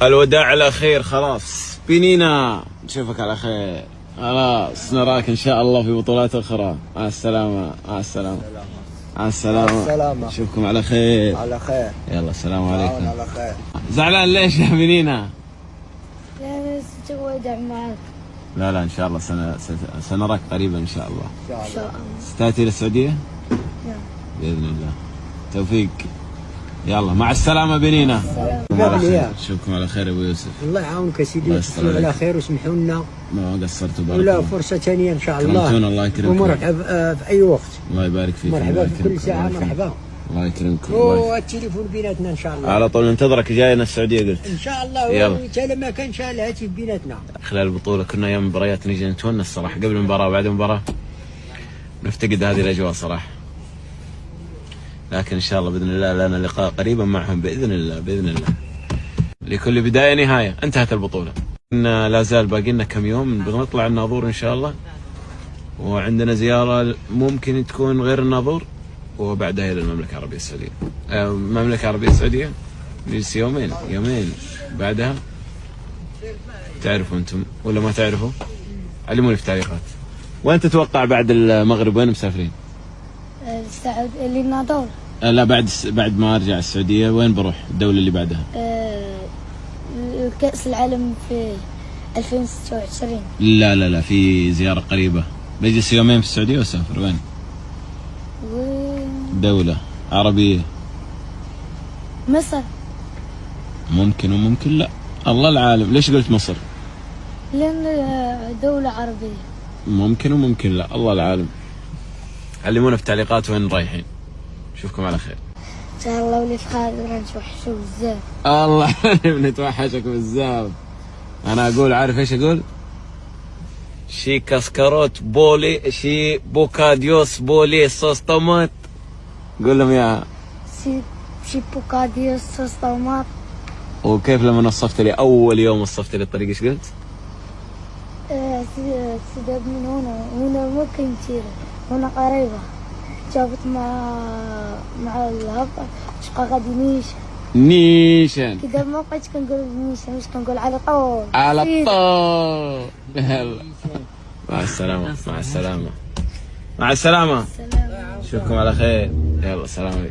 الوداع على خير خلاص. بنينا نشوفك على خير. خلاص نراك ان شاء الله في بطولات اخرى. مع السلامة. مع السلامة. مع السلامة. نشوفكم على خير. على خير. يلا السلام عليكم. على خير. زعلان ليش يا بنينا؟ لا بس ودع معك. لا ان شاء الله سنراك قريبا ان شاء الله. ان شاء الله. ستاتي للسعودية؟ نعم. باذن الله. توفيق. يلا مع السلامة بنينا. نشوفكم على خير يا ابو يوسف. الله يعاونك يا سيدي وتسلموا على خير وسمحوا لنا. ما قصرتوا بارك ولا الله. فرصة ثانية ان شاء الله. كرمتونا الله يكرمكم. ومرحب في اي وقت. الله يبارك فيك. مرحبا في كل ساعة مرحبا. الله يكرمكم. والتليفون بيناتنا ان شاء الله. على طول ننتظرك جاينا السعودية قلت. ان شاء الله. يلا. ما كان شاء الهاتف بيناتنا. خلال البطولة كنا ايام المباريات نجي نتونس الصراحة، قبل المباراة وبعد المباراة نفتقد هذه الاجواء صراحة. لكن ان شاء الله باذن الله لنا لقاء قريبا معهم باذن الله. باذن الله. لكل بداية نهاية. انتهت البطولة. إن لا زال باقي لنا كم يوم بنطلع الناظور ان شاء الله، وعندنا زيارة ممكن تكون غير الناظور وبعدها الى المملكة العربية السعودية. المملكة العربية السعودية نجلس يومين بعدها. تعرفوا انتم ولا ما تعرفوا؟ علموني في التعليقات. وين تتوقع بعد المغرب وين مسافرين؟ للناظور. لا بعد ما ارجع السعودية وين بروح؟ الدولة اللي بعدها؟ كأس العالم في 2026. لا في زيارة قريبة. بجلس يومين في السعودية واسافر وين؟ دولة عربية. مصر. ممكن وممكن لا، الله العالم. ليش قلت مصر؟ لأن دولة عربية. ممكن وممكن لا، الله العالم. علمونا في التعليقات وين رايحين. نشوفكم على خير ان شاء الله. ولي خالد نتوحشوا بزاف. الله نتوحشك بزاف. انا اقول عارف ايش اقول؟ شي كاسكاروت بولي، شي بوكاديوس بولي صوص طماط. قول لهم يا شي بوكاديوس صوص طماط. وكيف لما وصفت لي اول يوم وصفت لي الطريق ايش قلت؟ سداد من هنا ممكن كثير، هنا قريبة. جابت مع الهبطة شقا غادي نيشان كذا. ما بقيتش كنقول نيشان، مش كنقول على طول. يلا مع السلامة. مع السلامة. نشوفكم على خير. يلا سلام عليكم.